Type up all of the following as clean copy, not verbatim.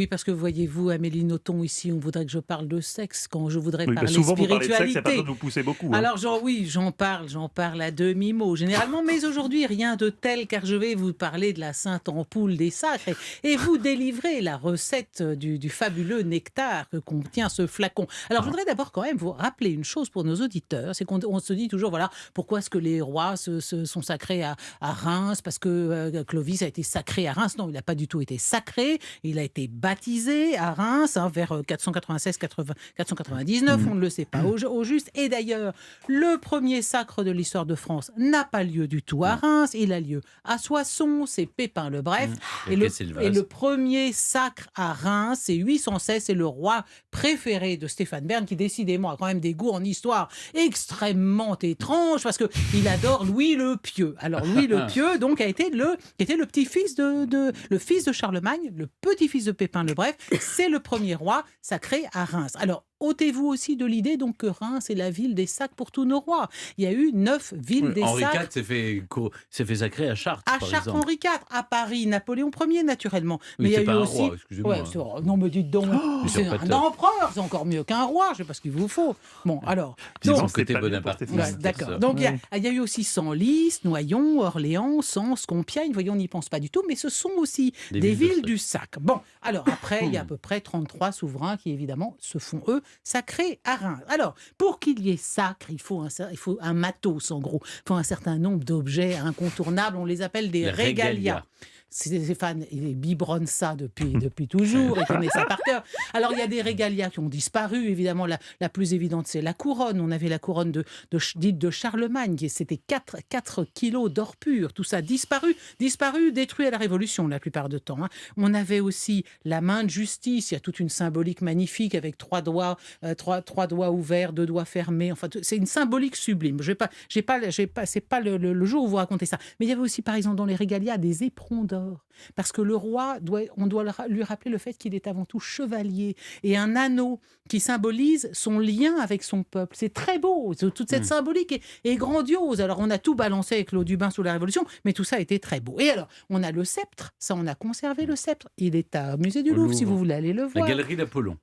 Oui, parce que voyez-vous, Amélie Nothomb, ici, on voudrait que je parle de sexe quand je voudrais Oui, bah, parler souvent vous parlez de sexe, il y a pas spiritualité. besoin de vous pousser beaucoup, hein. Alors, oui, j'en parle à demi-mot, généralement, mais aujourd'hui, rien de tel, car je vais vous parler de la sainte ampoule des sacres et vous délivrer la recette du fabuleux nectar que contient ce flacon. Alors, je Ah. voudrais d'abord quand même vous rappeler une chose pour nos auditeurs, c'est qu'on se dit toujours, voilà, pourquoi est-ce que les rois sont sacrés à Reims? Parce que Clovis a été sacré à Reims. Non, il n'a pas du tout été sacré, il a été baptisé à Reims vers 496-499, on Mmh. ne le sait pas au juste. Et d'ailleurs, le premier sacre de l'histoire de France n'a pas lieu du tout à Non. Reims, il a lieu à Soissons, c'est Pépin le Bref. Il Et a le, cassé le et vase. le premier sacre à Reims, c'est 816, c'est le roi préféré de Stéphane Bern, qui décidément a quand même des goûts en histoire extrêmement étranges, parce qu'il adore Louis le Pieux. Alors Louis le Pieux, donc, était le petit-fils le fils de Charlemagne, le petit-fils de Pépin le Bref, c'est le premier roi sacré à Reims. Alors, ôtez-vous aussi de l'idée donc que Reims est la ville des sacs pour tous nos rois. Il y a eu 9 villes Oui, des Henri sacs. IV s'est fait sacrer à Chartres, À par Chartres, exemple. Henri IV, à Paris, Napoléon Ier, naturellement. Oui, Mais il y a c'est eu pas un aussi. roi, excusez-moi. Ouais, non, mais dites donc, c'est un Usurpateur. empereur, c'est encore mieux qu'un roi, je sais pas ce qu'il vous faut. Bon, alors. Visiblement, Son c'était côté pas bien pour bonapartiste. Stéphane. Ouais, d'accord. ça. Donc, il y a eu aussi Senlis, Noyon, Orléans, Sens, Compiègne. Voyons, on n'y pense pas du tout, mais ce sont aussi des villes du sac. Bon, alors après, il y a à peu près 33 souverains qui, évidemment, se font, eux, sacrés à Reims. Alors, pour qu'il y ait sacre, il faut un matos, en gros. Il faut un certain nombre d'objets incontournables. On les appelle des Les régalias. régalias. Stéphane, il biberonne ça depuis toujours, il connaît ça par cœur. Alors, il y a des régalias qui ont disparu. Évidemment, la plus évidente, c'est la couronne. On avait la couronne dite de Charlemagne, c'était 4 kilos d'or pur. Tout ça disparu, détruit à la Révolution la plupart du temps. On avait aussi la main de justice. Il y a toute une symbolique magnifique avec 3 doigts, trois doigts ouverts, 2 doigts fermés. Enfin, c'est une symbolique sublime. C'est pas le jour où vous racontez ça. Mais il y avait aussi, par exemple, dans les régalias, des éperons d'or. Parce que le roi, on doit lui rappeler le fait qu'il est avant tout chevalier, et un anneau qui symbolise son lien avec son peuple. C'est très beau, toute cette symbolique est grandiose. Alors, on a tout balancé avec l'eau du bain sous la Révolution, mais tout ça a été très beau. Et alors, on a le sceptre, ça, on a conservé le sceptre. Il est au musée du Au Louvre, si Louvre. vous voulez aller le La voir. galerie d'Apollon.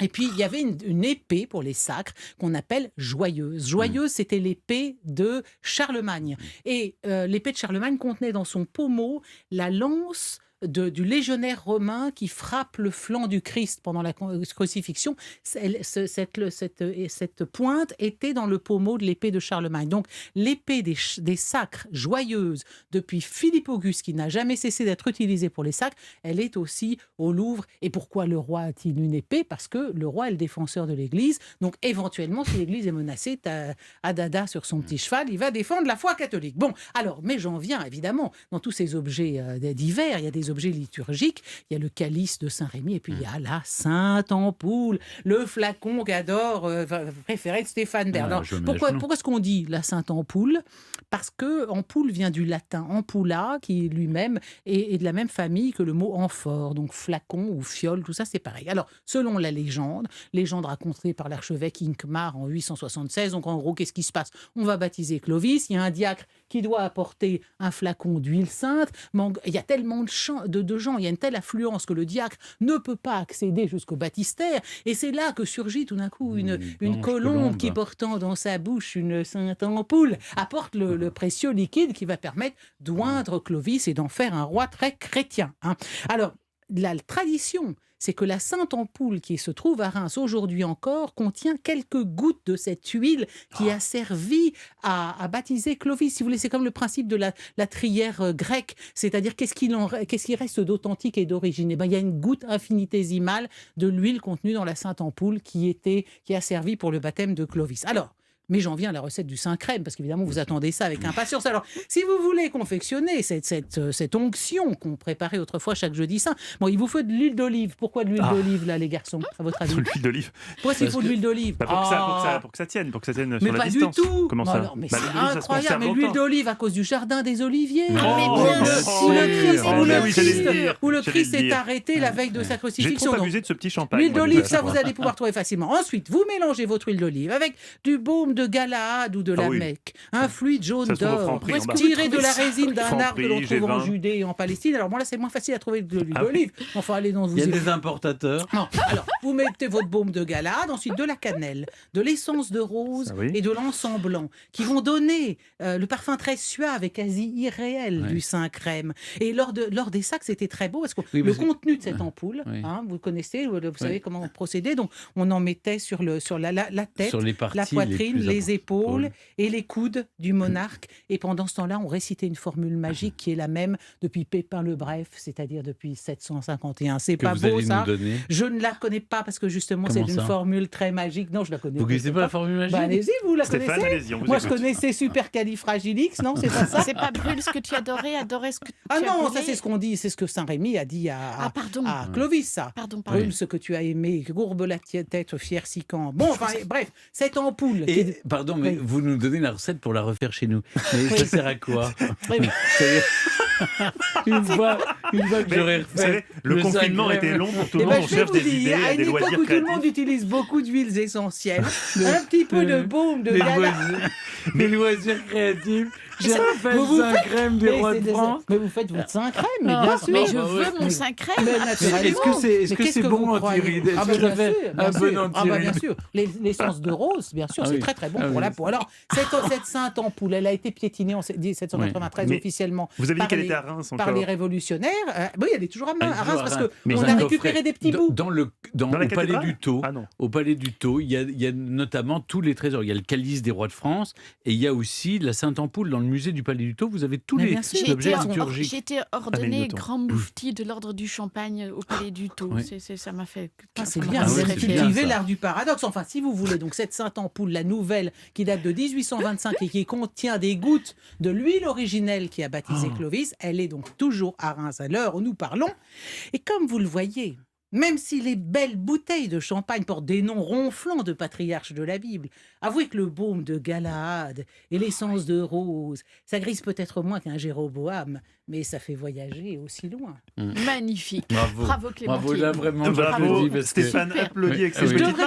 Et puis, il y avait une épée pour les sacres qu'on appelle joyeuse. Joyeuse, c'était l'épée de Charlemagne. Et l'épée de Charlemagne contenait dans son pommeau la lance du légionnaire romain qui frappe le flanc du Christ pendant la crucifixion. Cette pointe était dans le pommeau de l'épée de Charlemagne. Donc, l'épée des sacres joyeuse, depuis Philippe Auguste, qui n'a jamais cessé d'être utilisée pour les sacres, elle est aussi au Louvre. Et pourquoi le roi a-t-il une épée? Parce que le roi est le défenseur de l'Église. Donc, éventuellement, si l'Église est menacée, Dada sur son petit cheval, il va défendre la foi catholique. Bon, alors, mais j'en viens, évidemment, dans tous ces objets divers, il y a des objets liturgiques, il y a le calice de Saint-Rémy, et puis il y a la Sainte Ampoule, le flacon qu'adore, préféré de Stéphane Bern. Alors, je mets pourquoi à genoux. est-ce qu'on dit la Sainte Ampoule? Parce que ampoule vient du latin ampulla, qui lui-même est de la même famille que le mot amphore, donc flacon ou fiole, tout ça c'est pareil. Alors, selon la légende racontée par l'archevêque Hincmar en 876, donc en gros, qu'est-ce qui se passe? On va baptiser Clovis, il y a un diacre qui doit apporter un flacon d'huile sainte, mais il y a tellement de gens, il y a une telle affluence que le diacre ne peut pas accéder jusqu'au baptistère, et c'est là que surgit tout d'un coup une blanche colombe qui, colombe. portant dans sa bouche une sainte ampoule, apporte le précieux liquide qui va permettre d'oindre Clovis et d'en faire un roi très chrétien. Alors, la tradition, c'est que la sainte ampoule qui se trouve à Reims aujourd'hui encore contient quelques gouttes de cette huile qui a servi à baptiser Clovis. Si vous voulez, c'est comme le principe de la trière grecque, c'est-à-dire qu'est-ce qui reste d'authentique et d'origine? Eh ben, il y a une goutte infinitésimale de l'huile contenue dans la sainte ampoule qui a servi pour le baptême de Clovis. Alors, mais j'en viens à la recette du Saint-Crème, parce qu'évidemment, vous attendez ça avec impatience. Alors, si vous voulez confectionner cette onction qu'on préparait autrefois chaque jeudi saint, bon, il vous faut de l'huile d'olive. Pourquoi de l'huile d'olive, là, les garçons, à votre avis? Sur l'huile d'olive. Pourquoi il faut de l'huile d'olive? Bah, pour que ça tienne, pour que ça tienne Mais sur la pas distance. du tout. Comment Non, ça? non, mais Bah, c'est l'olive, ça se incroyable. conserve Mais l'huile longtemps. d'olive à cause du jardin des oliviers. Oh, Où bien le sûr. Christ, où Mais le oui, Christ, j'allais le dire. où le J'allais Christ le est dire. arrêté la veille de sa J'ai crucifixion. trop Donc, abusé de ce petit champagne. l'huile moi, de d'olive, toute ça, façon. vous allez pouvoir trouver facilement. Ensuite, vous mélangez votre huile d'olive avec du baume de Galaad ou de la Ah oui. Mecque, un fluide jaune Ça se trouve au d'or, Franprix, en bas. tiré de la résine d'un Franprix, arbre que l'on trouve en G20. Judée et en Palestine. Alors moi là, c'est moins facile à trouver de l'huile Ah oui. d'olive. Enfin, allez, non, vous Il y a des importateurs. non. Alors, vous mettez votre baume de Galade, ensuite de la cannelle, de l'essence de rose Ah oui. et de l'encens blanc, qui vont donner le parfum très suave et quasi irréel Ouais. du Saint-Crème. Et lors des sacs, c'était très beau, parce que Oui, le parce que- contenu de cette ampoule, Oui. vous connaissez, vous savez Oui. comment on procédait, donc on en mettait sur la tête, Sur les parties la poitrine, plus les épaules importantes. et les coudes du monarque. Et pendant ce temps-là, on récitait une formule magique qui est la même depuis Pépin le Bref, c'est-à-dire depuis 751. C'est Que pas vous beau, allez ça? nous donner. Je ne la connais pas parce que justement Comment c'est une ça formule très magique. Non, je la connais Vous connaissez pas la formule magique? Bah, allez-y, vous la Stéphane, connaissez? allez-y, on vous Moi, je écoute. connaissais Supercalifragilix, non? C'est pas ça? C'est pas brûle ce que tu adorais, adorer ce que tu Ah as non, brûlé. ça c'est ce qu'on dit, c'est ce que Saint-Rémy a dit Ah, pardon. à Clovis, ça. Pardon. Brûle ce que tu as aimé, courbe la tête, fier si quand. Bon, enfin, bref, cette ampoule. Et, pardon, mais Oui. vous nous donnez la recette pour la refaire chez nous. Mais ça sert à quoi? Oui, oui. C'est-à-dire, une fois que Mais, j'aurais vous savez, refait le confinement Saint-Crème- était long pour tout le Eh monde. ben, On je vais cherche vous des idées, dire, à des une époque loisirs où tout le monde créatifs. utilise beaucoup d'huiles essentielles, un petit peu de baume de Les Galade. loisirs, les loisirs créatifs. J'ai Ça, refait vous le Saint-Crème du Mais roi c'est de des- France. Mais vous faites votre Saint-Crème, mais Non, bien sûr. mais je bah veux ouais. mon Saint-Crème. Mais Est-ce naturellement. que c'est Mais qu'est-ce que bon vous croyez? anti-rides? Est-ce Ah que bah, ça bien fait sûr, un bien bon sûr. Ah bah, bien anti-rides? sûr. L'essence de rose, bien sûr, Ah c'est oui. très très bon Ah pour oui. la peau. Alors, cette sainte ampoule, elle a été piétinée en 1793 Mais officiellement Vous aviez dit par qu'elle les- était à Reims par encore. les révolutionnaires. Oui, elle est toujours à Elle est Reims toujours à parce Reims. Mais qu'on dans a un récupéré des petits bouts. Dans Dans la au Palais cathédrale du Tau. Ah non. Au Palais du Tau, il y a notamment tous les trésors. Il y a le calice des rois de France et il y a aussi la Sainte Ampoule dans le musée du Palais du Tau. Vous avez tous Mais les bien sûr. J'ai objets été, liturgiques. j'ai été ordonnée Hamilton. grand moufti de l'ordre du Champagne au Palais du Tau. Oui. Ça m'a fait. Ah, c'est ça m'a bien, Ah vous oui, avez c'est bien, cultivé ça. l'art du paradoxe. Enfin, si vous voulez, donc cette sainte ampoule, la nouvelle, qui date de 1825 et qui contient des gouttes de l'huile originelle qui a baptisé Clovis, elle est donc toujours à Reims à l'heure où nous parlons. Et comme vous le voyez, même si les belles bouteilles de champagne portent des noms ronflants de patriarches de la Bible, avouez que le baume de Galade et l'essence de rose, ça grise peut-être moins qu'un Jéroboam, mais ça fait voyager aussi loin. Magnifique. Bravo. Bravo Clémentine. Bravo, là, vraiment, Bravo, j'applaudis parce que- Stéphane Super. applaudit avec Oui, ses oui. petites Je devrais